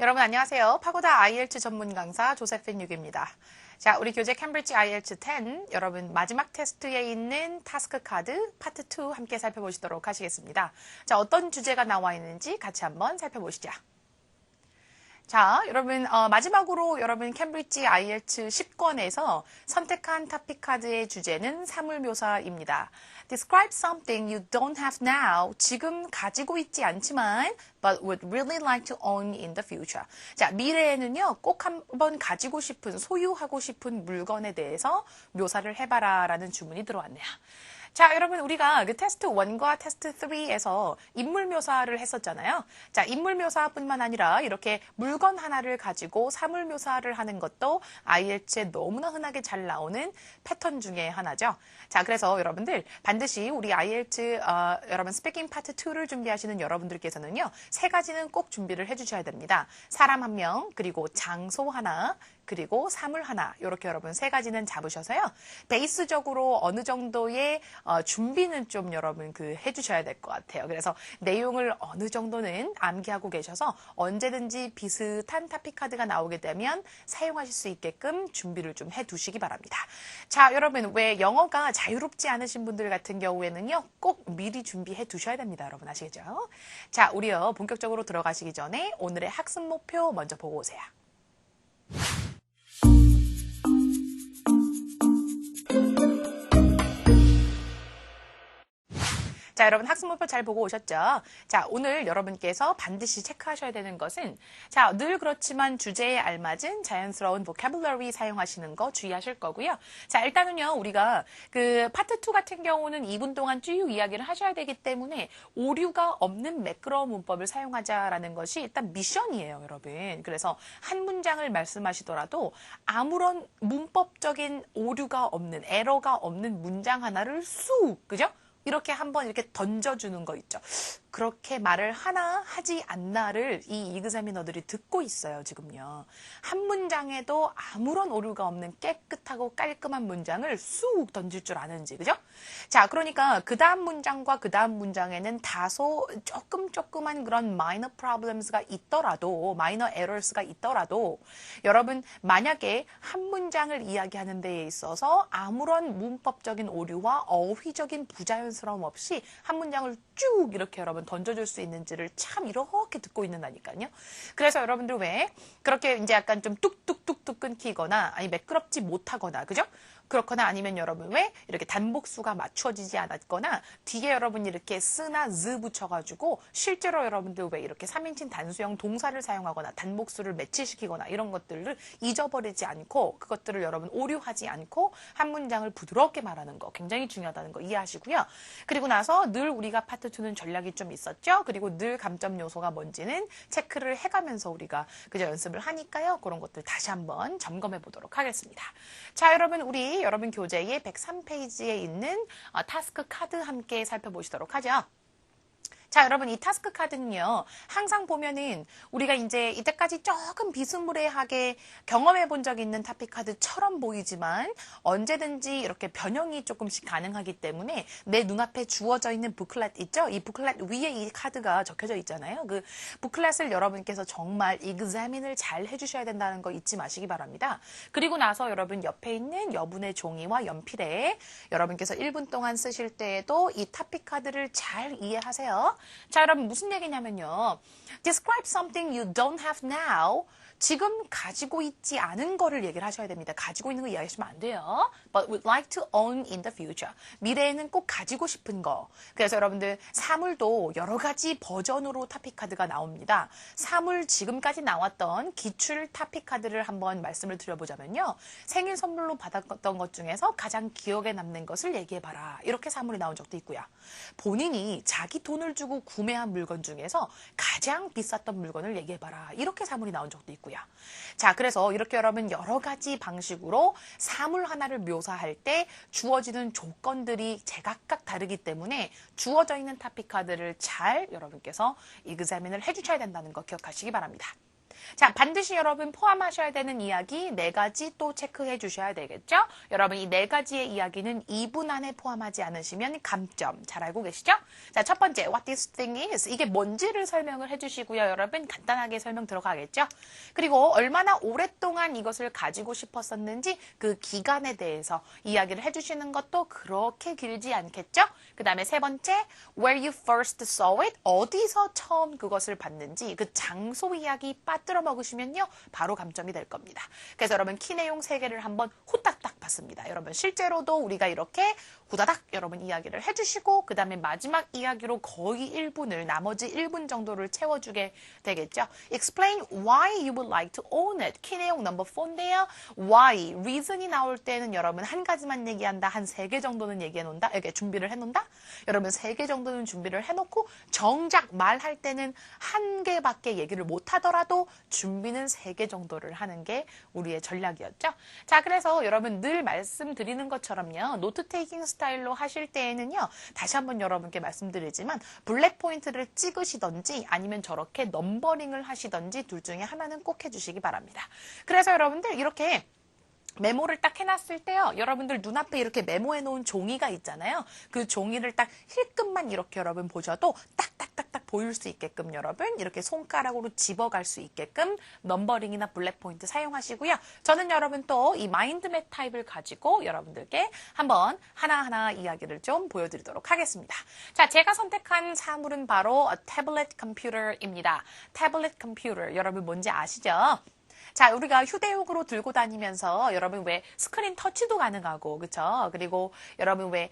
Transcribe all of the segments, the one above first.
여러분 안녕하세요. 파고다 IELTS 전문 강사 조세핀 유기입니다. 자, 우리 교재 캠브리지 IELTS 10 여러분 마지막 테스트에 있는 타스크 카드 파트 2 함께 살펴보시도록 하시겠습니다. 자, 어떤 주제가 나와 있는지 같이 한번 살펴보시죠. 자, 여러분 마지막으로 여러분 캠브리지 IELTS 10권에서 선택한 토픽 카드의 주제는 사물묘사입니다. Describe something you don't have now. 지금 가지고 있지 않지만 but would really like to own in the future. 자, 미래에는요, 꼭 한번 가지고 싶은, 소유하고 싶은 물건에 대해서 묘사를 해봐라 라는 주문이 들어왔네요. 자, 여러분 우리가 그 테스트 1과 테스트 3에서 인물 묘사를 했었잖아요. 자, 인물 묘사뿐만 아니라 이렇게 물건 하나를 가지고 사물 묘사를 하는 것도 IELTS에 너무나 흔하게 잘 나오는 패턴 중에 하나죠. 자, 그래서 여러분들 반드시 우리 IELTS 여러분 스피킹 파트 2를 준비하시는 여러분들께서는요, 세 가지는 꼭 준비를 해주셔야 됩니다. 사람 한 명, 그리고 장소 하나, 그리고 사물 하나, 이렇게 여러분 세 가지는 잡으셔서요, 베이스적으로 어느 정도의 준비는 좀 여러분 해주셔야 될 것 같아요. 그래서 내용을 어느 정도는 암기하고 계셔서 언제든지 비슷한 토픽 카드가 나오게 되면 사용하실 수 있게끔 준비를 좀 해두시기 바랍니다. 자, 여러분 왜 영어가 자유롭지 않으신 분들 같은 경우에는요, 꼭 미리 준비해 두셔야 됩니다. 여러분 아시겠죠? 자, 우리요 본격적으로 들어가시기 전에 오늘의 학습 목표 먼저 보고 오세요. 자, 여러분 학습 목표 잘 보고 오셨죠? 자, 오늘 여러분께서 반드시 체크하셔야 되는 것은, 자, 늘 그렇지만 주제에 알맞은 자연스러운 vocabulary 사용하시는 거 주의하실 거고요. 자, 일단은요, 우리가 파트 2 같은 경우는 2분 동안 쭉 이야기를 하셔야 되기 때문에 오류가 없는 매끄러운 문법을 사용하자라는 것이 일단 미션이에요, 여러분. 그래서 한 문장을 말씀하시더라도 아무런 문법적인 오류가 없는, 에러가 없는 문장 하나를 쑥, 그죠? 이렇게 한번 이렇게 던져주는 거 있죠. 그렇게 말을 하나 하지 않나를 이 이그자미너들이 듣고 있어요, 지금요. 한 문장에도 아무런 오류가 없는 깨끗하고 깔끔한 문장을 쑥 던질 줄 아는지, 그죠? 자, 그러니까 그 다음 문장과 그 다음 문장에는 다소 조금만 그런 minor problems가 있더라도, minor errors가 있더라도, 여러분 만약에 한 문장을 이야기하는 데에 있어서 아무런 문법적인 오류와 어휘적인 부자연스러움 없이 한 문장을 쭉 이렇게 여러분 던져줄 수 있는지를 참 이렇게 듣고 있는다니까요. 그래서 여러분들 왜 그렇게 이제 약간 좀 뚝뚝뚝뚝 끊기거나 아니 매끄럽지 못하거나, 그죠? 그렇거나 아니면 여러분 왜 이렇게 단복수가 맞춰지지 않았거나 뒤에 여러분이 이렇게 쓰나 즈 붙여가지고 실제로 여러분들 왜 이렇게 3인칭 단수형 동사를 사용하거나 단복수를 매치시키거나 이런 것들을 잊어버리지 않고, 그것들을 여러분 오류하지 않고 한 문장을 부드럽게 말하는 거 굉장히 중요하다는 거 이해하시고요. 그리고 나서 늘 우리가 파트 2는 전략이 좀 있었죠. 그리고 늘 감점 요소가 뭔지는 체크를 해가면서 우리가 그저 연습을 하니까요. 그런 것들 다시 한번 점검해 보도록 하겠습니다. 자, 여러분 우리 여러분 교재의 103페이지에 있는 타스크 카드 함께 살펴보시도록 하죠. 자, 여러분 이 타스크 카드는요, 항상 보면은 우리가 이제 이때까지 조금 비스무리하게 경험해 본 적 있는 토픽 카드처럼 보이지만 언제든지 이렇게 변형이 조금씩 가능하기 때문에 내 눈앞에 주어져 있는 북클렛 있죠? 이 북클렛 위에 이 카드가 적혀져 있잖아요. 그 북클렛을 여러분께서 정말 examine을 잘 해주셔야 된다는 거 잊지 마시기 바랍니다. 그리고 나서 여러분 옆에 있는 여분의 종이와 연필에 여러분께서 1분 동안 쓰실 때에도 이 토픽 카드를 잘 이해하세요. 자, 여러분 무슨 얘기냐면요, Describe something you don't have now. 지금 가지고 있지 않은 거를 얘기를 하셔야 됩니다. 가지고 있는 거 이야기하시면 안 돼요. But would like to own in the future. 미래에는 꼭 가지고 싶은 거. 그래서 여러분들 사물도 여러 가지 버전으로 토픽 카드가 나옵니다. 사물 지금까지 나왔던 기출 토픽 카드를 한번 말씀을 드려보자면요, 생일 선물로 받았던 것 중에서 가장 기억에 남는 것을 얘기해봐라. 이렇게 사물이 나온 적도 있고요. 본인이 자기 돈을 주고 구매한 물건 중에서 가장 비쌌던 물건을 얘기해봐라. 이렇게 사물이 나온 적도 있고요. 자, 그래서 이렇게 여러분 여러 가지 방식으로 사물 하나를 묘사할 때 주어지는 조건들이 제각각 다르기 때문에 주어져 있는 토픽 카드를 잘 여러분께서 examine을 해주셔야 된다는 거 기억하시기 바랍니다. 자, 반드시 여러분 포함하셔야 되는 이야기 4가지 또 체크해 주셔야 되겠죠? 여러분 이 4가지의 이야기는 2분 안에 포함하지 않으시면 감점. 잘 알고 계시죠? 자, 첫 번째, what this thing is. 이게 뭔지를 설명을 해 주시고요. 여러분 간단하게 설명 들어가겠죠? 그리고 얼마나 오랫동안 이것을 가지고 싶었었는지 그 기간에 대해서 이야기를 해 주시는 것도 그렇게 길지 않겠죠? 그 다음에 세 번째, where you first saw it. 어디서 처음 그것을 봤는지 그 장소 이야기 빠뜨려 먹으시면요. 바로 감점이 될 겁니다. 그래서 여러분 키 내용 3개를 한번 후딱딱 봤습니다. 여러분 실제로도 우리가 이렇게 후다닥 여러분 이야기를 해주시고 그 다음에 마지막 이야기로 거의 1분을 나머지 1분 정도를 채워주게 되겠죠. Explain why you would like to own it. 키 내용 넘버 4인데요. Why, reason이 나올 때는 여러분 한 가지만 얘기한다. 한 3개 정도는 얘기해 놓는다. 이렇게 준비를 해 놓는다. 여러분 3개 정도는 준비를 해 놓고 정작 말할 때는 1개밖에 얘기를 못 하더라도 준비는 3개 정도를 하는 게 우리의 전략이었죠. 자, 그래서 여러분 늘 말씀드리는 것처럼요. 노트 테이킹 스타일로 하실 때에는요. 다시 한번 여러분께 말씀드리지만 블랙 포인트를 찍으시던지 아니면 저렇게 넘버링을 하시던지 둘 중에 하나는 꼭 해주시기 바랍니다. 그래서 여러분들 이렇게 메모를 딱 해놨을 때요. 여러분들 눈앞에 이렇게 메모해 놓은 종이가 있잖아요. 그 종이를 딱 힐끔만 이렇게 여러분 보셔도 딱딱딱딱 보일 수 있게끔 여러분 이렇게 손가락으로 집어갈 수 있게끔 넘버링이나 블랙 포인트 사용하시고요. 저는 여러분 또 이 마인드맵 타입을 가지고 여러분들께 한번 하나하나 이야기를 좀 보여드리도록 하겠습니다. 자, 제가 선택한 사물은 바로 태블릿 컴퓨터입니다. 태블릿 컴퓨터 여러분 뭔지 아시죠? 자, 우리가 휴대용으로 들고 다니면서 여러분 왜 스크린 터치도 가능하고, 그쵸? 그리고 여러분 왜,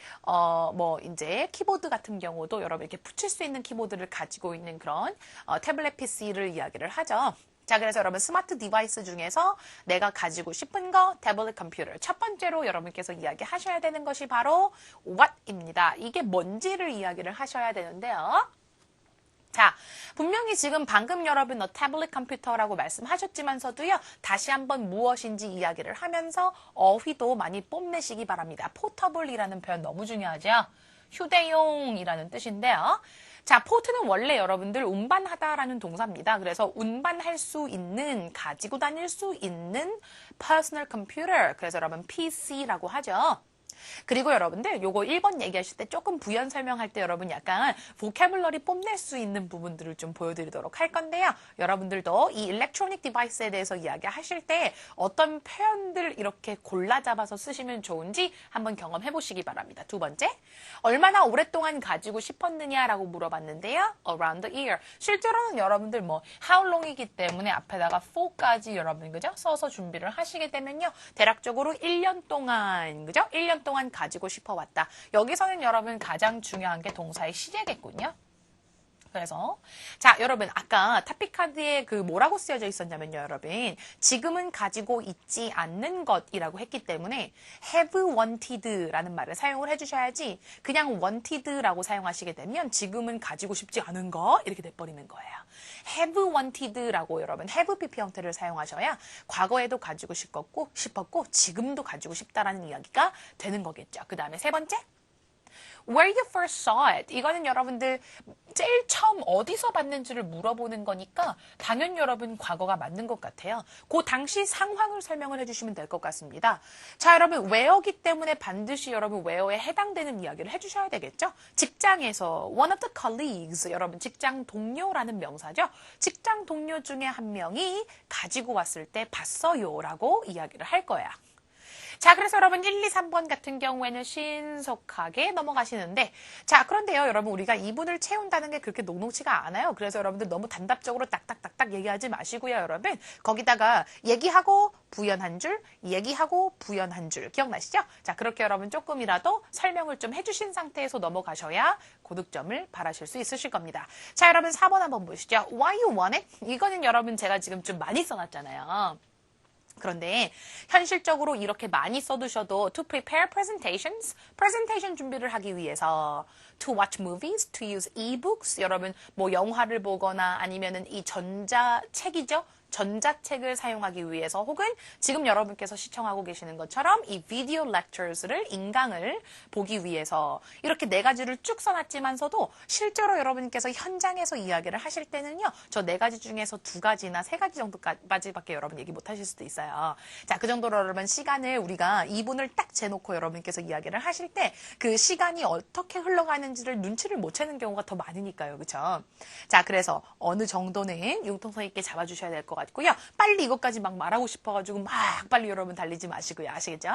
이제 키보드 같은 경우도 여러분 이렇게 붙일 수 있는 키보드를 가지고 있는 그런 태블릿 PC를 이야기를 하죠. 자, 그래서 여러분 스마트 디바이스 중에서 내가 가지고 싶은 거 태블릿 컴퓨터. 첫 번째로 여러분께서 이야기하셔야 되는 것이 바로 what입니다. 이게 뭔지를 이야기를 하셔야 되는데요. 자, 분명히 지금 방금 여러분 태블릿 컴퓨터라고 말씀하셨지만서도요. 다시 한번 무엇인지 이야기를 하면서 어휘도 많이 뽐내시기 바랍니다. 포터블이라는 표현 너무 중요하죠. 휴대용이라는 뜻인데요. 자, 포트는 원래 여러분들 운반하다라는 동사입니다. 그래서 운반할 수 있는, 가지고 다닐 수 있는 personal computer. 그래서 여러분 PC라고 하죠. 그리고 여러분들 요거 1번 얘기하실 때 조금 부연 설명할 때 여러분 약간 보캐블러리 뽐낼 수 있는 부분들을 좀 보여드리도록 할 건데요. 여러분들도 이 일렉트로닉 디바이스에 대해서 이야기하실 때 어떤 표현들 이렇게 골라 잡아서 쓰시면 좋은지 한번 경험해 보시기 바랍니다. 두 번째, 얼마나 오랫동안 가지고 싶었느냐라고 물어봤는데요. Around the year. 실제로는 여러분들 how long이기 때문에 앞에다가 for까지 여러분 그죠? 써서 준비를 하시게 되면요. 대략적으로 1년 동안 그죠? 1년 동안 가지고 싶어 왔다. 여기서는 여러분 가장 중요한 게 동사의 시제겠군요. 그래서 자, 여러분 아까 타피카드에 그 뭐라고 쓰여져 있었냐면요, 여러분. 지금은 가지고 있지 않는 것이라고 했기 때문에 have wanted라는 말을 사용을 해주셔야지 그냥 wanted라고 사용하시게 되면 지금은 가지고 싶지 않은 거 이렇게 돼버리는 거예요. have wanted라고 여러분 have PP 형태를 사용하셔야 과거에도 가지고 싶었고 지금도 가지고 싶다라는 이야기가 되는 거겠죠. 그 다음에 세 번째. Where you first saw it. 이거는 여러분들 제일 처음 어디서 봤는지를 물어보는 거니까 당연히 여러분 과거가 맞는 것 같아요. 그 당시 상황을 설명을 해주시면 될 것 같습니다. 자, 여러분 where이기 때문에 반드시 여러분 where에 해당되는 이야기를 해주셔야 되겠죠. 직장에서 one of the colleagues, 여러분 직장 동료라는 명사죠. 직장 동료 중에 한 명이 가지고 왔을 때 봤어요라고 이야기를 할 거야. 자, 그래서 여러분 1, 2, 3번 같은 경우에는 신속하게 넘어가시는데 자, 그런데요, 여러분 우리가 2분을 채운다는 게 그렇게 녹록치가 않아요. 그래서 여러분들 너무 단답적으로 딱딱딱딱 얘기하지 마시고요, 여러분. 거기다가 얘기하고 부연 줄, 얘기하고 부연 줄. 기억나시죠? 자, 그렇게 여러분 조금이라도 설명을 좀 해주신 상태에서 넘어가셔야 고득점을 바라실 수 있으실 겁니다. 자, 여러분 4번 한번 보시죠. Why you want it? 이거는 여러분 제가 지금 좀 많이 써놨잖아요. 그런데 현실적으로 이렇게 많이 써두셔도 to prepare presentations, presentation 준비를 하기 위해서 to watch movies, to use ebooks, 여러분 뭐 영화를 보거나 아니면은 이 전자책이죠. 전자책을 사용하기 위해서 혹은 지금 여러분께서 시청하고 계시는 것처럼 이 비디오 렉처스를 인강을 보기 위해서 이렇게 네 가지를 쭉 써놨지만서도 실제로 여러분께서 현장에서 이야기를 하실 때는요. 저 네 가지 중에서 두 가지나 세 가지 정도까지밖에 여러분 얘기 못 하실 수도 있어요. 자, 그 정도로 여러분 시간을 우리가 2분을 딱 재놓고 여러분께서 이야기를 하실 때 그 시간이 어떻게 흘러가는지를 눈치를 못 채는 경우가 더 많으니까요. 그렇죠? 자, 그래서 어느 정도는 융통성 있게 잡아주셔야 될 것 같고요. 빨리 이것까지 막 말하고 싶어가지고 막 빨리 여러분 달리지 마시고요. 아시겠죠?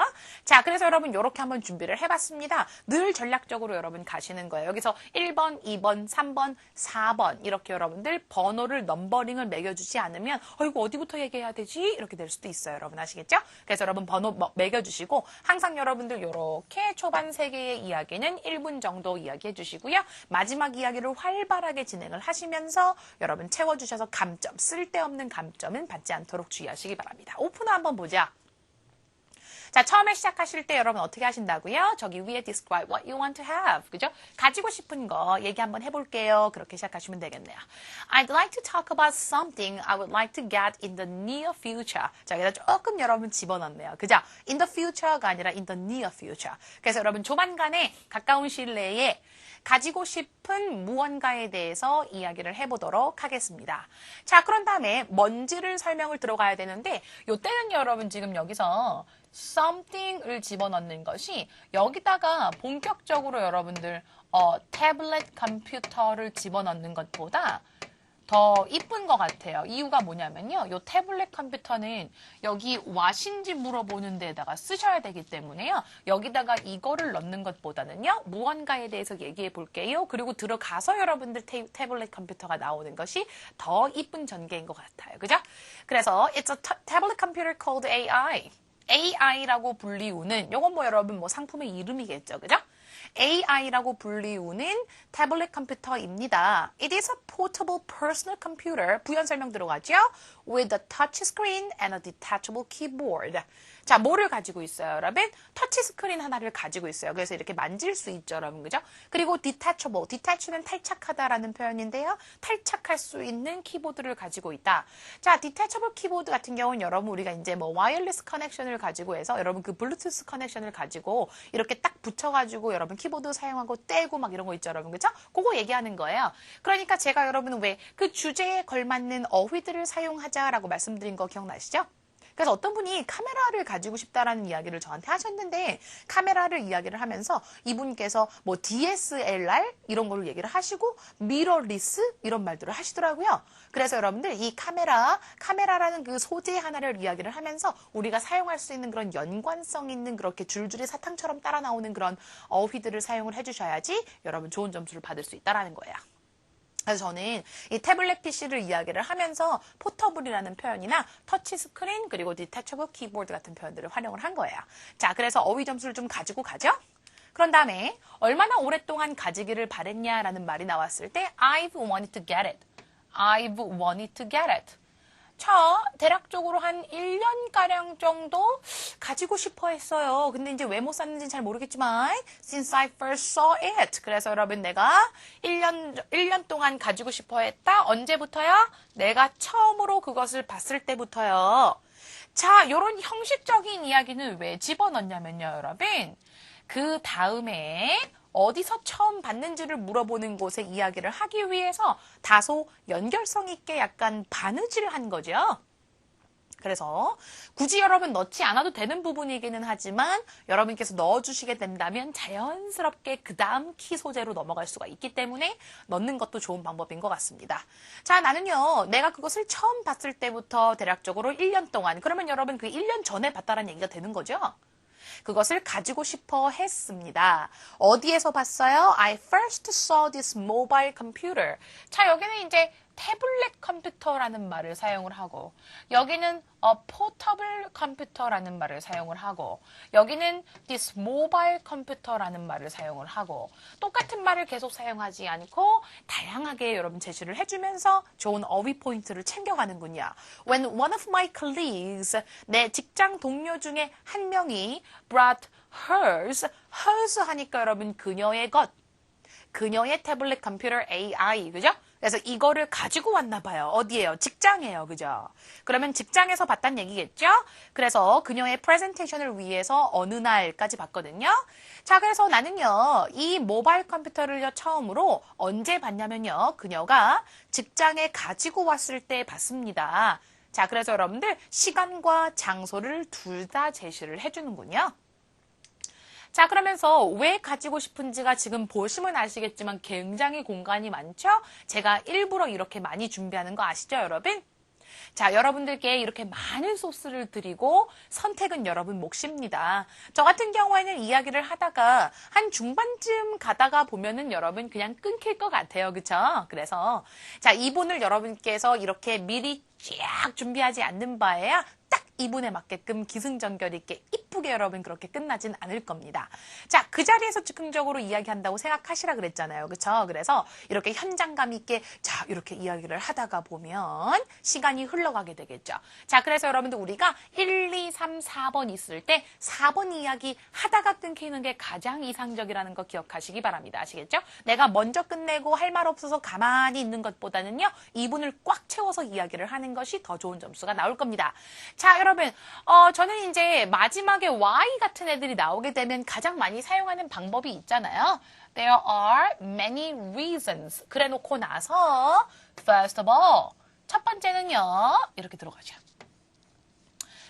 자, 그래서 여러분 이렇게 한번 준비를 해봤습니다. 늘 전략적으로 여러분 가시는 거예요. 여기서 1번, 2번, 3번, 4번 이렇게 여러분들 번호를 넘버링을 매겨주지 않으면 이거 어디부터 얘기해야 되지? 이렇게 될 수도 있어요. 여러분 아시겠죠? 그래서 여러분 번호 매겨주시고 항상 여러분들 이렇게 초반 3개의 이야기는 1분 정도 이야기해 주시고요. 마지막 이야기를 활발하게 진행을 하시면서 여러분 채워주셔서 감점, 쓸데없는 감점은 받지 않도록 주의하시기 바랍니다. 오픈어 한번 보자. 자, 처음에 시작하실 때 여러분 어떻게 하신다고요? 저기 위에 describe what you want to have. 그죠? 가지고 싶은 거 얘기 한번 해볼게요. 그렇게 시작하시면 되겠네요. I'd like to talk about something I would like to get in the near future. 자, 여기다 조금 여러분 집어넣네요. 그죠? In the future가 아니라 in the near future. 그래서 여러분 조만간에 가까운 시일 내에 가지고 싶은 무언가에 대해서 이야기를 해보도록 하겠습니다. 자, 그런 다음에 뭔지를 설명을 들어가야 되는데 이때는 여러분 지금 여기서 something을 집어넣는 것이 여기다가 본격적으로 여러분들 태블릿 컴퓨터를 집어넣는 것보다 더 이쁜 것 같아요. 이유가 뭐냐면요. 이 태블릿 컴퓨터는 여기 what인지 물어보는 데다가 쓰셔야 되기 때문에요. 여기다가 이거를 넣는 것보다는요. 무언가에 대해서 얘기해 볼게요. 그리고 들어가서 여러분들 태블릿 컴퓨터가 나오는 것이 더 이쁜 전개인 것 같아요. 그죠? 그래서 it's a tablet computer called AI. AI라고 불리우는 요건 뭐 여러분 뭐 상품의 이름이겠죠. 그죠? AI라고 불리우는 태블릿 컴퓨터입니다. It is a portable personal computer. 부연 설명 들어가죠? With a touch screen and a detachable keyboard. 자, 뭐를 가지고 있어요, 여러분? 터치 스크린 하나를 가지고 있어요. 그래서 이렇게 만질 수 있죠, 여러분. 그죠? 그리고 detachable. detach는 탈착하다라는 표현인데요. 탈착할 수 있는 키보드를 가지고 있다. 자, detachable 키보드 같은 경우는 여러분 우리가 이제 뭐 와이어리스 커넥션을 가지고 해서 여러분 그 블루투스 커넥션을 가지고 이렇게 딱 붙여가지고 여러분 키보드 사용하고 떼고 막 이런 거 있죠, 여러분. 그죠? 그거 얘기하는 거예요. 그러니까 제가 여러분 왜 그 주제에 걸맞는 어휘들을 사용하자라고 말씀드린 거 기억나시죠? 그래서 어떤 분이 카메라를 가지고 싶다라는 이야기를 저한테 하셨는데 카메라를 이야기를 하면서 이분께서 뭐 DSLR 이런 걸로 얘기를 하시고 미러리스 이런 말들을 하시더라고요. 그래서 여러분들 이 카메라라는 그 소재 하나를 이야기를 하면서 우리가 사용할 수 있는 그런 연관성 있는 그렇게 줄줄이 사탕처럼 따라 나오는 그런 어휘들을 사용을 해주셔야지 여러분 좋은 점수를 받을 수 있다라는 거예요. 그래서 저는 이 태블릿 PC를 이야기를 하면서 포터블이라는 표현이나 터치 스크린 그리고 디태처블 키보드 같은 표현들을 활용을 한 거예요. 자, 그래서 어휘 점수를 좀 가지고 가죠. 그런 다음에 얼마나 오랫동안 가지기를 바랬냐라는 말이 나왔을 때 I've wanted to get it. I've wanted to get it. 자, 대략적으로 한 1년가량 정도 가지고 싶어 했어요. 근데 이제 왜 못 샀는지는 잘 모르겠지만 since I first saw it. 그래서 여러분 내가 1년 동안 가지고 싶어 했다. 언제부터요? 내가 처음으로 그것을 봤을 때부터요. 자, 이런 형식적인 이야기는 왜 집어넣냐면요, 여러분. 그 다음에 어디서 처음 봤는지를 물어보는 곳에 이야기를 하기 위해서 다소 연결성 있게 약간 바느질을 한 거죠. 그래서 굳이 여러분 넣지 않아도 되는 부분이기는 하지만 여러분께서 넣어주시게 된다면 자연스럽게 그 다음 키 소재로 넘어갈 수가 있기 때문에 넣는 것도 좋은 방법인 것 같습니다. 자, 나는요. 내가 그것을 처음 봤을 때부터 대략적으로 1년 동안 그러면 여러분 그 1년 전에 봤다라는 얘기가 되는 거죠. 그것을 가지고 싶어 했습니다. 어디에서 봤어요? I first saw this mobile computer. 자, 여기는 이제 태블릿 컴퓨터라는 말을 사용을 하고 여기는 portable 컴퓨터라는 말을 사용을 하고 여기는 this mobile 컴퓨터라는 말을 사용을 하고 똑같은 말을 계속 사용하지 않고 다양하게 여러분 제시를 해주면서 좋은 어휘 포인트를 챙겨가는군요. When one of my colleagues, 내 직장 동료 중에 한 명이 brought hers 하니까 여러분 그녀의 것, 그녀의 태블릿 컴퓨터 AI, 그죠? 그래서 이거를 가지고 왔나 봐요. 어디에요? 직장에요. 그죠? 그러면 직장에서 봤단 얘기겠죠? 그래서 그녀의 프레젠테이션을 위해서 어느 날까지 봤거든요. 자, 그래서 나는요, 이 모바일 컴퓨터를요, 처음으로 언제 봤냐면요, 그녀가 직장에 가지고 왔을 때 봤습니다. 자, 그래서 여러분들 시간과 장소를 둘 다 제시를 해주는군요. 자, 그러면서 왜 가지고 싶은지가 지금 보시면 아시겠지만 굉장히 공간이 많죠? 제가 일부러 이렇게 많이 준비하는 거 아시죠, 여러분? 자, 여러분들께 이렇게 많은 소스를 드리고 선택은 여러분 몫입니다. 저 같은 경우에는 이야기를 하다가 한 중반쯤 가다가 보면은 여러분 그냥 끊길 것 같아요. 그쵸? 그래서 자, 이분을 여러분께서 이렇게 미리 쫙 준비하지 않는 바에야 딱 이분에 맞게끔 기승전결 있게 이쁘게 여러분 그렇게 끝나진 않을 겁니다. 자, 그 자리에서 즉흥적으로 이야기한다고 생각하시라 그랬잖아요. 그쵸? 그래서 이렇게 현장감 있게 자, 이렇게 이야기를 하다가 보면 시간이 흘러가게 되겠죠. 자, 그래서 여러분들 우리가 1, 2, 3, 4번 있을 때 4번 이야기 하다가 끊기는 게 가장 이상적이라는 거 기억하시기 바랍니다. 아시겠죠? 내가 먼저 끝내고 할 말 없어서 가만히 있는 것보다는요, 2분을 꽉 채워서 이야기를 하는 것이 더 좋은 점수가 나올 겁니다. 자, 여러분, 저는 이제 마지막에 Y 같은 애들이 나오게 되면 가장 많이 사용하는 방법이 있잖아요. There are many reasons. 그래 놓고 나서 first of all, 첫 번째는요, 이렇게 들어가죠.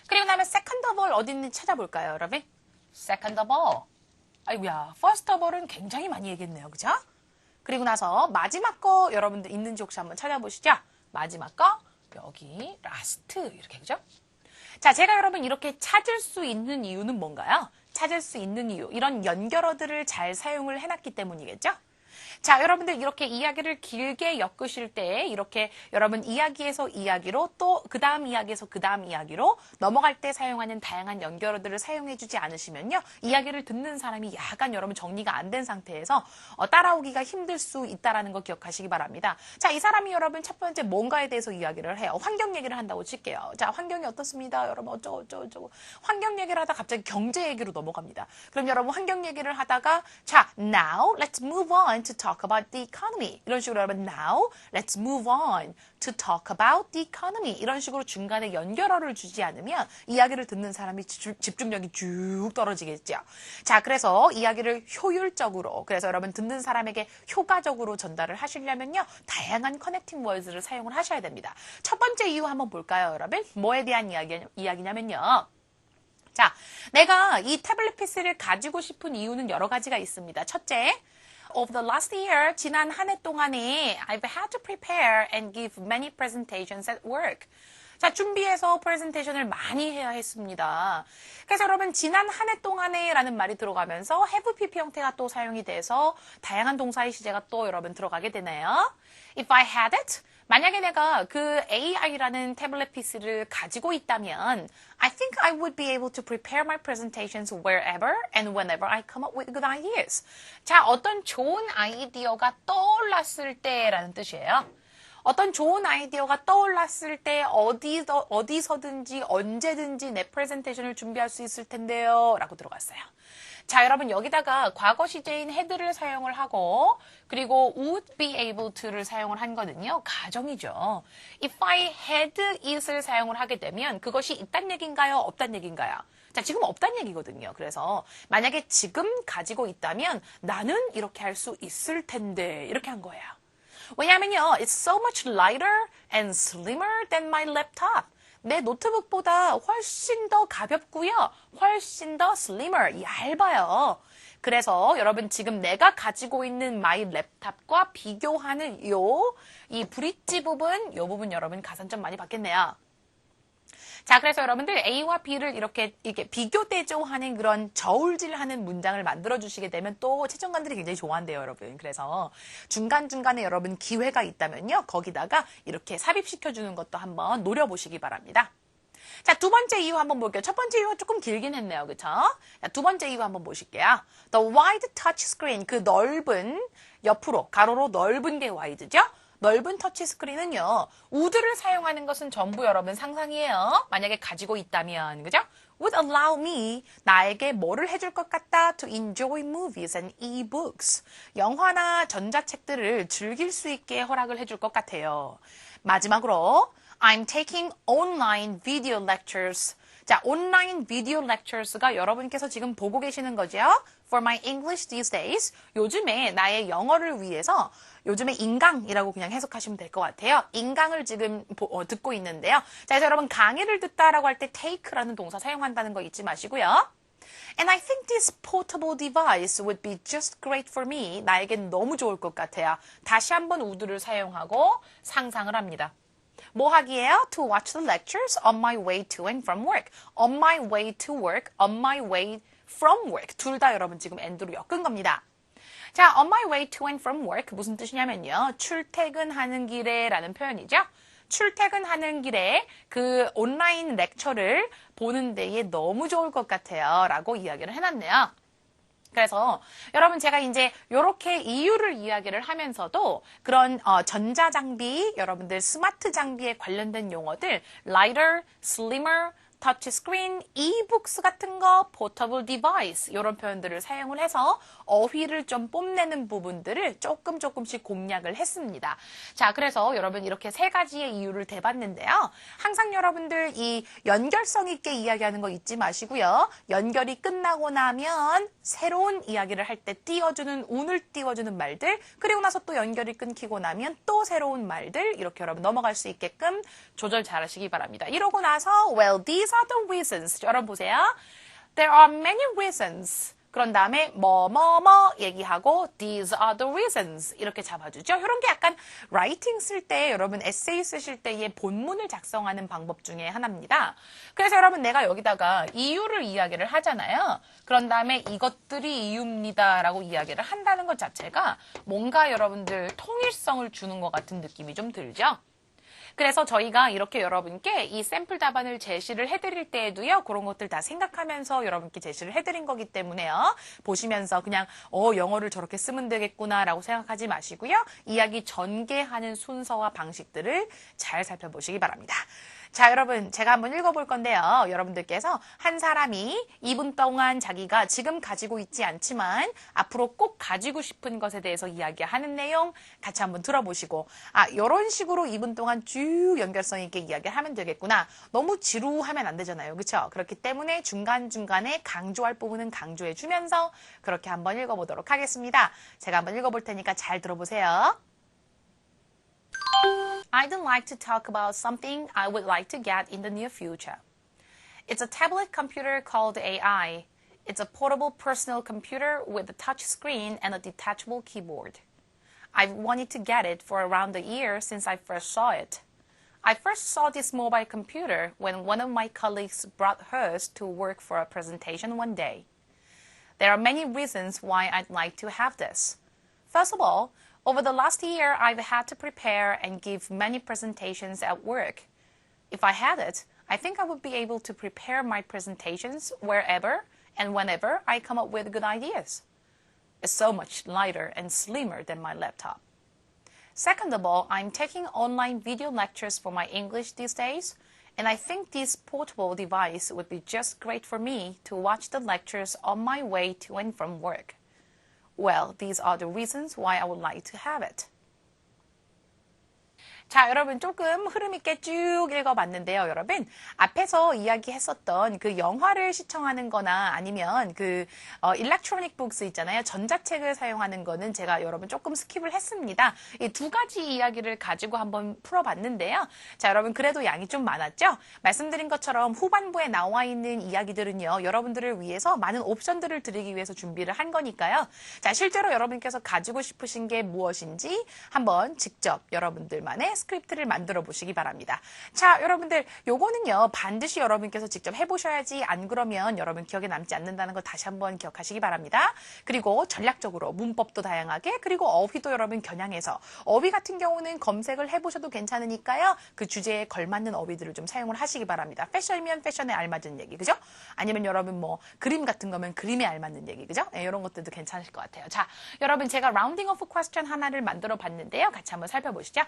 그리고 나면 second of all 어디 있는지 찾아볼까요, 여러분? second of all. 아이고야, first of all은 굉장히 많이 얘기했네요, 그죠? 그리고 나서 마지막 거 여러분들 있는지 혹시 한번 찾아보시죠. 마지막 거, 여기 last 이렇게, 그죠? 자, 제가 여러분 이렇게 찾을 수 있는 이유는 뭔가요? 찾을 수 있는 이유, 이런 연결어들을 잘 사용을 해놨기 때문이겠죠? 자, 여러분들 이렇게 이야기를 길게 엮으실 때 이렇게 여러분 이야기에서 이야기로 또 그 다음 이야기에서 그 다음 이야기로 넘어갈 때 사용하는 다양한 연결어들을 사용해주지 않으시면요. 이야기를 듣는 사람이 약간 여러분 정리가 안 된 상태에서 따라오기가 힘들 수 있다는 거 기억하시기 바랍니다. 자, 이 사람이 여러분 첫 번째 뭔가에 대해서 이야기를 해요. 환경 얘기를 한다고 칠게요. 자, 환경이 어떻습니다. 여러분 어쩌고. 환경 얘기를 하다 갑자기 경제 얘기로 넘어갑니다. 그럼 여러분 환경 얘기를 하다가 자, now let's move on to talk about the economy. 이런 식으로 여러분 now let's move on to talk about the economy. 이런 식으로 중간에 연결어를 주지 않으면 이야기를 듣는 사람이 집중력이 쭉 떨어지겠죠. 자, 그래서 이야기를 효율적으로, 그래서 여러분 듣는 사람에게 효과적으로 전달을 하시려면요. 다양한 커넥팅 월드를 사용을 하셔야 됩니다. 첫 번째 이유 한번 볼까요, 여러분? 뭐에 대한 이야기냐면요. 자, 내가 이 태블릿 PC를 가지고 싶은 이유는 여러 가지가 있습니다. 첫째, Over the last year, 지난 한 해 동안에 I've had to prepare and give many presentations at work. 자, 준비해서 프레젠테이션을 많이 해야 했습니다. 그래서 여러분 지난 한 해 동안에 라는 말이 들어가면서 have PP 형태가 또 사용이 돼서 다양한 동사의 시제가 또 여러분 들어가게 되네요. If I had it, 만약에 내가 그 AI라는 태블릿 PC를 가지고 있다면 I think I would be able to prepare my presentations wherever and whenever I come up with good ideas. 자, 어떤 좋은 아이디어가 떠올랐을 때라는 뜻이에요. 어떤 좋은 아이디어가 떠올랐을 때 어디서든지 언제든지 내 프레젠테이션을 준비할 수 있을 텐데요. 라고 들어갔어요. 자, 여러분 여기다가 과거 시제인 had를 사용을 하고 그리고 would be able to를 사용을 한 거는요. 가정이죠. If I had it을 사용을 하게 되면 그것이 있단 얘기인가요? 없단 얘기인가요? 자, 지금 없단 얘기거든요. 그래서 만약에 지금 가지고 있다면 나는 이렇게 할 수 있을 텐데 이렇게 한 거예요. 왜냐하면요, it's so much lighter and slimmer than my laptop. 내 노트북보다 훨씬 더 가볍고요. 훨씬 더 slimmer, 얇아요. 그래서 여러분 지금 내가 가지고 있는 my 랩탑과 비교하는 이 브릿지 부분, 이 부분 여러분 가산점 많이 받겠네요. 자, 그래서 여러분들 A와 B를 이렇게 비교 대조하는 그런 저울질하는 문장을 만들어 주시게 되면 또 채점관들이 굉장히 좋아한대요, 여러분. 그래서 중간중간에 여러분 기회가 있다면요. 거기다가 이렇게 삽입시켜 주는 것도 한번 노려보시기 바랍니다. 자, 두 번째 이유 한번 볼게요. 첫 번째 이유가 조금 길긴 했네요. 그쵸? 자, 두 번째 이유 한번 보실게요. The wide touch screen, 그 넓은, 옆으로, 가로로 넓은 게 wide죠? 넓은 터치 스크린은요, would를 사용하는 것은 전부 여러분 상상이에요. 만약에 가지고 있다면, 그죠? would allow me, 나에게 뭐를 해줄 것 같다 to enjoy movies and e-books. 영화나 전자책들을 즐길 수 있게 허락을 해줄 것 같아요. 마지막으로, I'm taking online video lectures. 자, 온라인 비디오 lectures가 여러분께서 지금 보고 계시는 거죠? For my English these days. 요즘에 나의 영어를 위해서 요즘에 인강이라고 그냥 해석하시면 될 것 같아요. 인강을 지금 듣고 있는데요. 자, 그래서 여러분 강의를 듣다라고 할 때 take라는 동사 사용한다는 거 잊지 마시고요. And I think this portable device would be just great for me. 나에겐 너무 좋을 것 같아요. 다시 한번 would를 사용하고 상상을 합니다. 뭐 하기예요? To watch the lectures on my way to and from work. On my way to work, on my way from work. 둘 다 여러분 지금 and로 엮은 겁니다. 자, on my way to and from work 무슨 뜻이냐면요. 출퇴근하는 길에 라는 표현이죠. 출퇴근하는 길에 그 온라인 렉처를 보는 데에 너무 좋을 것 같아요. 라고 이야기를 해놨네요. 그래서 여러분 제가 이제 이렇게 이유를 이야기를 하면서도 그런 전자장비, 여러분들 스마트 장비에 관련된 용어들 lighter, slimmer, 터치스크린, e-books 같은 거, portable device 이런 표현들을 사용을 해서 어휘를 좀 뽐내는 부분들을 조금씩 공략을 했습니다. 자, 그래서 여러분 이렇게 세 가지의 이유를 대봤는데요. 항상 여러분들 이 연결성 있게 이야기하는 거 잊지 마시고요. 연결이 끝나고 나면 새로운 이야기를 할 때 띄워주는, 운을 띄워주는 말들, 그리고 나서 또 연결이 끊기고 나면 또 새로운 말들 이렇게 여러분 넘어갈 수 있게끔 조절 잘 하시기 바랍니다. 이러고 나서 well, these are the reasons. 여러분 보세요. There are many reasons. 그런 다음에 뭐 얘기하고 these are the reasons 이렇게 잡아주죠. 이런 게 약간 writing 쓸 때 여러분 에세이 쓰실 때의 본문을 작성하는 방법 중에 하나입니다. 그래서 여러분 내가 여기다가 이유를 이야기를 하잖아요. 그런 다음에 이것들이 이유입니다 라고 이야기를 한다는 것 자체가 뭔가 여러분들 통일성을 주는 것 같은 느낌이 좀 들죠. 그래서 저희가 이렇게 여러분께 이 샘플 답안을 제시를 해드릴 때에도요. 그런 것들 다 생각하면서 여러분께 제시를 해드린 거기 때문에요. 보시면서 그냥 영어를 저렇게 쓰면 되겠구나 라고 생각하지 마시고요. 이야기 전개하는 순서와 방식들을 잘 살펴보시기 바랍니다. 자, 여러분 제가 한번 읽어볼 건데요. 여러분들께서 한 사람이 2분 동안 자기가 지금 가지고 있지 않지만 앞으로 꼭 가지고 싶은 것에 대해서 이야기하는 내용 같이 한번 들어보시고 이런 식으로 2분 동안 쭉 연결성 있게 이야기하면 되겠구나. 너무 지루하면 안 되잖아요. 그렇죠? 그렇기 때문에 중간중간에 강조할 부분은 강조해 주면서 그렇게 한번 읽어보도록 하겠습니다. 제가 한번 읽어볼 테니까 잘 들어보세요. I'd like to talk about something I would like to get in the near future. It's a tablet computer called AI. It's a portable personal computer with a touch screen and a detachable keyboard. I've wanted to get it for around a year since I first saw it. I first saw this mobile computer when one of my colleagues brought hers to work for a presentation one day. There are many reasons why I'd like to have this. First of all, over the last year, I've had to prepare and give many presentations at work. If I had it, I think I would be able to prepare my presentations wherever and whenever I come up with good ideas. It's so much lighter and slimmer than my laptop. Second of all, I'm taking online video lectures for my English these days, and I think this portable device would be just great for me to watch the lectures on my way to and from work. Well, these are the reasons why I would like to have it. 자, 여러분 조금 흐름 있게 쭉 읽어봤는데요. 여러분 앞에서 이야기했었던 그 영화를 시청하는 거나 아니면 그 일렉트로닉 북스 있잖아요. 전자책을 사용하는 거는 제가 여러분 조금 스킵을 했습니다. 이 두 가지 이야기를 가지고 한번 풀어봤는데요. 자, 여러분 그래도 양이 좀 많았죠? 말씀드린 것처럼 후반부에 나와 있는 이야기들은요. 여러분들을 위해서 많은 옵션들을 드리기 위해서 준비를 한 거니까요. 자, 실제로 여러분께서 가지고 싶으신 게 무엇인지 한번 직접 여러분들만의 스크립트를 만들어 보시기 바랍니다. 자, 여러분들 요거는요 반드시 여러분께서 직접 해보셔야지 안 그러면 여러분 기억에 남지 않는다는 거 다시 한번 기억하시기 바랍니다. 그리고 전략적으로 문법도 다양하게 그리고 어휘도 여러분 겨냥해서 어휘 같은 경우는 검색을 해보셔도 괜찮으니까요. 그 주제에 걸맞는 어휘들을 좀 사용을 하시기 바랍니다. 패션이면 패션에 알맞은 얘기, 그죠? 아니면 여러분 뭐 그림 같은 거면 그림에 알맞는 얘기, 그죠? 네, 이런 것들도 괜찮을 것 같아요. 자, 여러분 제가 라운딩 오프 퀘스천 하나를 만들어 봤는데요. 같이 한번 살펴보시죠.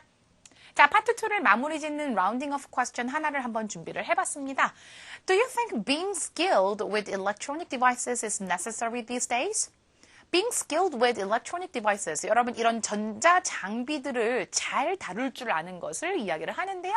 자, 파트 2를 마무리 짓는 rounding off question 하나를 한번 준비를 해봤습니다. Do you think being skilled with electronic devices is necessary these days? Being skilled with electronic devices. 여러분, 이런 전자 장비들을 잘 다룰 줄 아는 것을 이야기를 하는데요.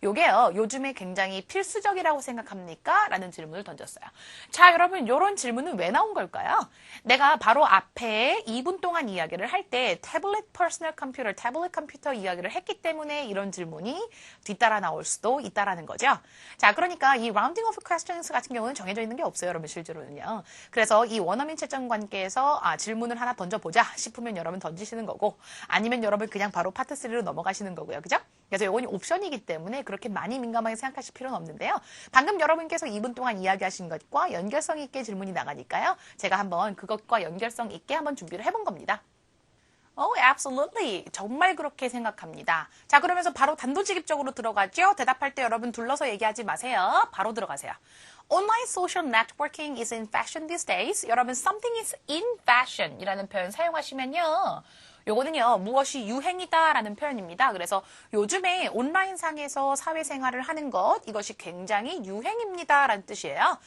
요게요, 요즘에 굉장히 필수적이라고 생각합니까? 라는 질문을 던졌어요. 자, 여러분, 이런 질문은 왜 나온 걸까요? 내가 바로 앞에 2분 동안 이야기를 할 때 태블릿 퍼스널 컴퓨터, 태블릿 컴퓨터 이야기를 했기 때문에 이런 질문이 뒤따라 나올 수도 있다라는 거죠. 자, 그러니까 이 rounding of questions 같은 경우는 정해져 있는 게 없어요, 여러분, 실제로는요. 그래서 이 원어민 채점관께서 질문을 하나 던져보자 싶으면 여러분 던지시는 거고, 아니면 여러분 그냥 바로 파트 3로 넘어가시는 거고요. 그죠? 그래서 이건 옵션이기 때문에 그렇게 많이 민감하게 생각하실 필요는 없는데요. 방금 여러분께서 2분 동안 이야기하신 것과 연결성 있게 질문이 나가니까요. 제가 한번 그것과 연결성 있게 한번 준비를 해본 겁니다. Oh, absolutely. 정말 그렇게 생각합니다. 자, 그러면서 바로 단도직입적으로 들어가죠. 대답할 때 여러분 둘러서 얘기하지 마세요. 바로 들어가세요. Online social networking is in fashion these days. 여러분, something is in fashion 이라는 표현 사용하시면요. 요거는요, 무엇이 유행이다라는 표현입니다. 그래서 요즘에 온라인상에서 사회생활을 하는 것, 이것이 굉장히 유행입니다라는 뜻이에요.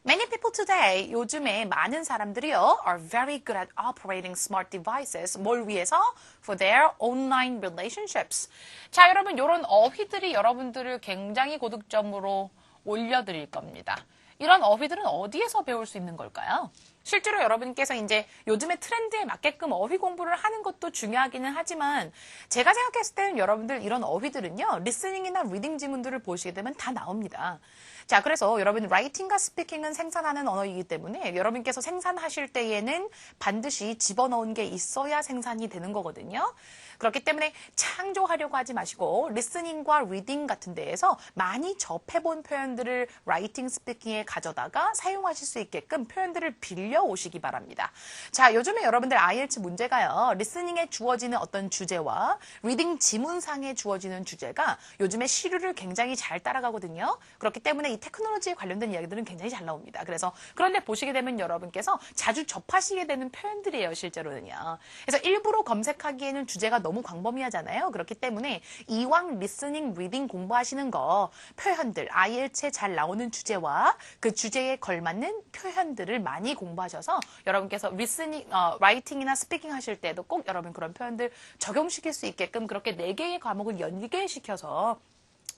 Many people today, 요즘에 많은 사람들이요, are very good at operating smart devices. 뭘 위해서? For their online relationships. 자, 여러분, 이런 어휘들이 여러분들을 굉장히 고득점으로 올려드릴 겁니다. 이런 어휘들은 어디에서 배울 수 있는 걸까요? 실제로 여러분께서 이제 요즘의 트렌드에 맞게끔 어휘 공부를 하는 것도 중요하기는 하지만 제가 생각했을 때는 여러분들 이런 어휘들은요, 리스닝이나 리딩 지문들을 보시게 되면 다 나옵니다. 자, 그래서 여러분 라이팅과 스피킹은 생산하는 언어이기 때문에 여러분께서 생산하실 때에는 반드시 집어넣은 게 있어야 생산이 되는 거거든요. 그렇기 때문에 창조하려고 하지 마시고 리스닝과 리딩 같은 데에서 많이 접해본 표현들을 라이팅, 스피킹에 가져다가 사용하실 수 있게끔 표현들을 빌려 오시기 바랍니다. 자, 요즘에 여러분들 IELTS 문제가요. 리스닝에 주어지는 어떤 주제와 리딩 지문상에 주어지는 주제가 요즘에 시류를 굉장히 잘 따라가거든요. 그렇기 때문에 이 테크놀로지에 관련된 이야기들은 굉장히 잘 나옵니다. 그래서 그런데 보시게 되면 여러분께서 자주 접하시게 되는 표현들이에요, 실제로는요. 그래서 일부러 검색하기에는 주제가 너무 광범위하잖아요. 그렇기 때문에 이왕 리스닝, 리딩 공부하시는 거 표현들, IELTS에 잘 나오는 주제와 그 주제에 걸맞는 표현들을 많이 공부하셔서 여러분께서 리스닝, 라이팅이나 스피킹 하실 때도 꼭 여러분 그런 표현들 적용시킬 수 있게끔 그렇게 4개의 과목을 연계시켜서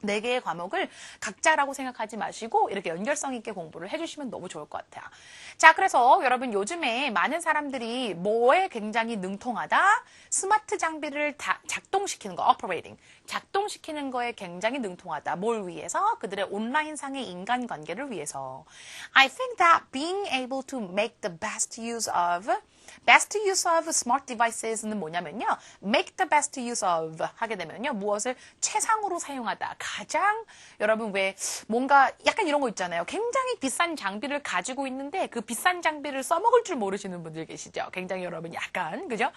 4개의 과목을 각자라고 생각하지 마시고 이렇게 연결성 있게 공부를 해주시면 너무 좋을 것 같아요. 자, 그래서 여러분 요즘에 많은 사람들이 뭐에 굉장히 능통하다? 스마트 장비를 다 작동시키는 거, operating. 작동시키는 거에 굉장히 능통하다. 뭘 위해서? 그들의 온라인상의 인간관계를 위해서. I think that being able to make the best use of smart devices는 뭐냐면요. make the best use of 하게 되면요. 무엇을 최상으로 사용하다. 가장 여러분 왜 뭔가 약간 이런 거 있잖아요. 굉장히 비싼 장비를 가지고 있는데 그 비싼 장비를 써먹을 줄 모르시는 분들 계시죠. 굉장히 여러분 약간 그죠?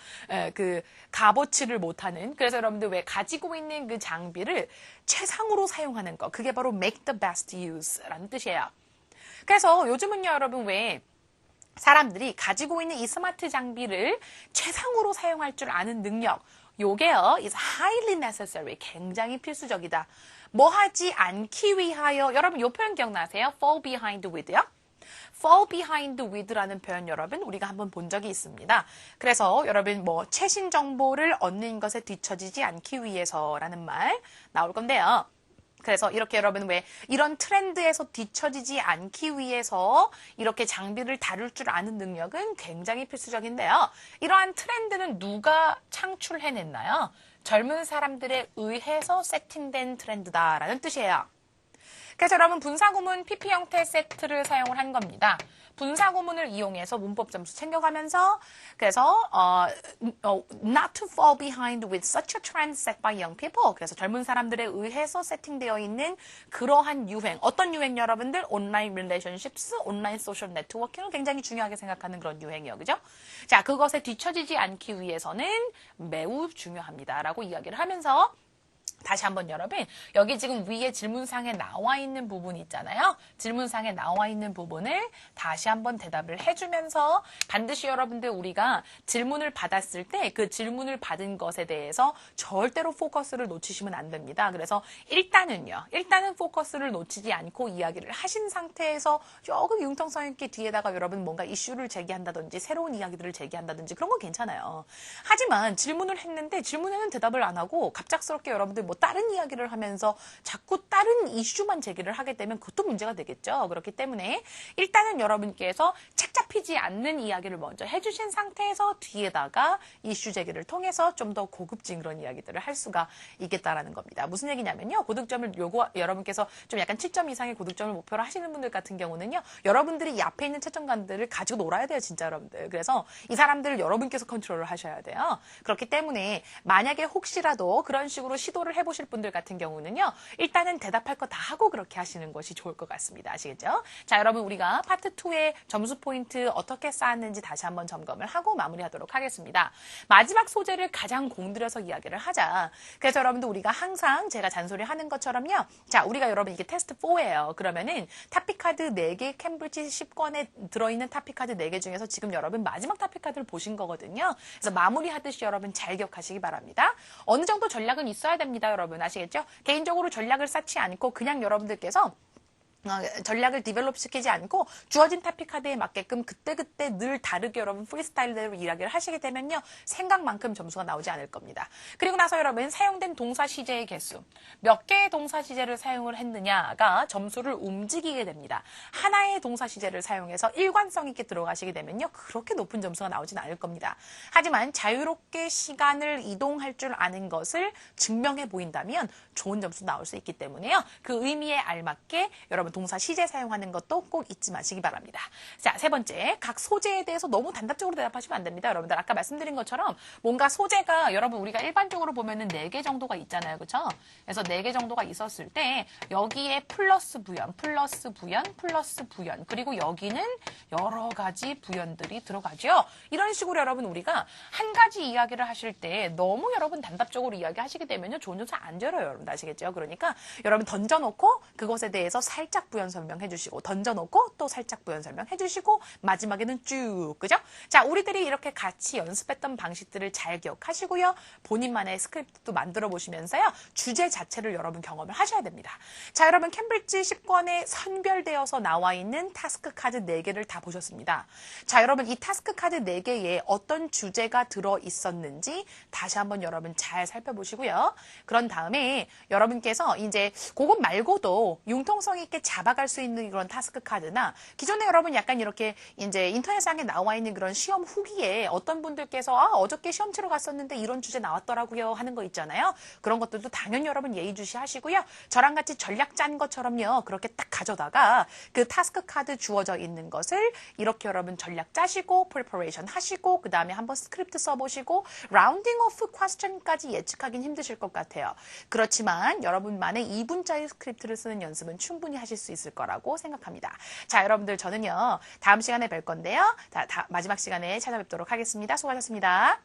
그 값어치를 못하는. 그래서 여러분들 왜 가지고 있는 그 장비를 최상으로 사용하는 거. 그게 바로 make the best use라는 뜻이에요. 그래서 요즘은요 여러분 왜 사람들이 가지고 있는 이 스마트 장비를 최상으로 사용할 줄 아는 능력, 요게요, is highly necessary, 굉장히 필수적이다. 뭐 하지 않기 위하여, 여러분 요 표현 기억나세요? fall behind with요? fall behind with라는 표현 여러분 우리가 한번 본 적이 있습니다. 그래서 여러분 뭐 최신 정보를 얻는 것에 뒤처지지 않기 위해서라는 말 나올 건데요. 그래서 이렇게 여러분 왜 이런 트렌드에서 뒤처지지 않기 위해서 이렇게 장비를 다룰 줄 아는 능력은 굉장히 필수적인데요. 이러한 트렌드는 누가 창출해냈나요? 젊은 사람들에 의해서 세팅된 트렌드다라는 뜻이에요. 그래서 여러분 분사구문 PP 형태 세트를 사용을 한 겁니다. 분사구문을 이용해서 문법 점수 챙겨가면서 그래서 not to fall behind with such a trend set by young people. 그래서 젊은 사람들에 의해서 세팅되어 있는 그러한 유행. 어떤 유행 여러분들? 온라인 relationships, 온라인 소셜 네트워킹을 굉장히 중요하게 생각하는 그런 유행이요. 그죠? 자, 그것에 뒤처지지 않기 위해서는 매우 중요합니다. 라고 이야기를 하면서 다시 한번 여러분, 여기 지금 위에 질문상에 나와 있는 부분 있잖아요. 질문상에 나와 있는 부분을 다시 한번 대답을 해주면서 반드시 여러분들 우리가 질문을 받았을 때 그 질문을 받은 것에 대해서 절대로 포커스를 놓치시면 안 됩니다. 그래서 일단은 포커스를 놓치지 않고 이야기를 하신 상태에서 조금 융통성 있게 뒤에다가 여러분 뭔가 이슈를 제기한다든지 새로운 이야기들을 제기한다든지 그런 건 괜찮아요. 하지만 질문을 했는데 질문에는 대답을 안 하고 갑작스럽게 여러분들 뭐 다른 이야기를 하면서 자꾸 다른 이슈만 제기를 하게 되면 그것도 문제가 되겠죠. 그렇기 때문에 일단은 여러분께서 책 잡히지 않는 이야기를 먼저 해주신 상태에서 뒤에다가 이슈 제기를 통해서 좀 더 고급진 그런 이야기들을 할 수가 있겠다라는 겁니다. 무슨 얘기냐면요. 고득점을 여러분께서 좀 약간 7점 이상의 고득점을 목표로 하시는 분들 같은 경우는요. 여러분들이 이 앞에 있는 채점관들을 가지고 놀아야 돼요. 진짜 여러분들. 그래서 이 사람들을 여러분께서 컨트롤을 하셔야 돼요. 그렇기 때문에 만약에 혹시라도 그런 식으로 시도를 해보실 분들 같은 경우는요. 일단은 대답할 거 다 하고 그렇게 하시는 것이 좋을 것 같습니다. 아시겠죠? 자, 여러분 우리가 파트 2의 점수 포인트 어떻게 쌓았는지 다시 한번 점검을 하고 마무리하도록 하겠습니다. 마지막 소재를 가장 공들여서 이야기를 하자. 그래서 여러분들 우리가 항상 제가 잔소리하는 것처럼요. 자, 우리가 여러분 이게 테스트 4예요. 그러면은 타픽카드 4개 캠브리지 10권에 들어있는 타픽카드 4개 중에서 지금 여러분 마지막 타픽카드를 보신 거거든요. 그래서 마무리하듯이 여러분 잘 기억하시기 바랍니다. 어느 정도 전략은 있어야 됩니다. 여러분 아시겠죠? 개인적으로 전략을 쌓지 않고 그냥 여러분들께서 전략을 디벨롭 시키지 않고 주어진 타픽 카드에 맞게끔 그때그때 늘 다르게 여러분 프리스타일대로 이야기를 하시게 되면요. 생각만큼 점수가 나오지 않을 겁니다. 그리고 나서 여러분 사용된 동사 시제의 개수. 몇 개의 동사 시제를 사용을 했느냐가 점수를 움직이게 됩니다. 하나의 동사 시제를 사용해서 일관성 있게 들어가시게 되면요. 그렇게 높은 점수가 나오진 않을 겁니다. 하지만 자유롭게 시간을 이동할 줄 아는 것을 증명해 보인다면 좋은 점수 나올 수 있기 때문에요. 그 의미에 알맞게 여러분 동사 시제 사용하는 것도 꼭 잊지 마시기 바랍니다. 자, 세 번째, 각 소재에 대해서 너무 단답적으로 대답하시면 안 됩니다. 여러분들 아까 말씀드린 것처럼 뭔가 소재가 여러분 우리가 일반적으로 보면은 4개 정도가 있잖아요. 그렇죠? 그래서 4개 정도가 있었을 때 여기에 플러스 부연, 플러스 부연, 플러스 부연 그리고 여기는 여러 가지 부연들이 들어가죠. 이런 식으로 여러분 우리가 한 가지 이야기를 하실 때 너무 여러분 단답적으로 이야기하시게 되면요. 좋은 점수 안 줘요. 여러분 아시겠죠? 그러니까 여러분 던져놓고 그것에 대해서 살짝 부연 설명해 주시고 던져놓고 또 살짝 부연 설명해 주시고 마지막에는 쭉 그죠? 자, 우리들이 이렇게 같이 연습했던 방식들을 잘 기억하시고요. 본인만의 스크립트도 만들어 보시면서요. 주제 자체를 여러분 경험을 하셔야 됩니다. 자, 여러분 캠브리지 10권에 선별되어서 나와 있는 타스크 카드 4개를 다 보셨습니다. 자, 여러분 이 타스크 카드 4개에 어떤 주제가 들어 있었는지 다시 한번 여러분 잘 살펴보시고요. 그런 다음에 여러분께서 이제 그것 말고도 융통성 있게 잡아갈 수 있는 그런 타스크 카드나 기존에 여러분 약간 이렇게 이제 인터넷상에 나와 있는 그런 시험 후기에 어떤 분들께서 어저께 시험 치러 갔었는데 이런 주제 나왔더라고요 하는 거 있잖아요. 그런 것들도 당연히 여러분 예의주시 하시고요. 저랑 같이 전략 짠 것처럼요. 그렇게 딱 가져다가 그 타스크 카드 주어져 있는 것을 이렇게 여러분 전략 짜시고 프리퍼레이션 하시고 그 다음에 한번 스크립트 써보시고 라운딩 오프 퀘스천까지 예측하긴 힘드실 것 같아요. 그렇지만 여러분만의 2분짜리 스크립트를 쓰는 연습은 충분히 하실 수 있을 거라고 생각합니다. 자, 여러분들 저는요. 다음 시간에 뵐 건데요. 마지막 시간에 찾아뵙도록 하겠습니다. 수고하셨습니다.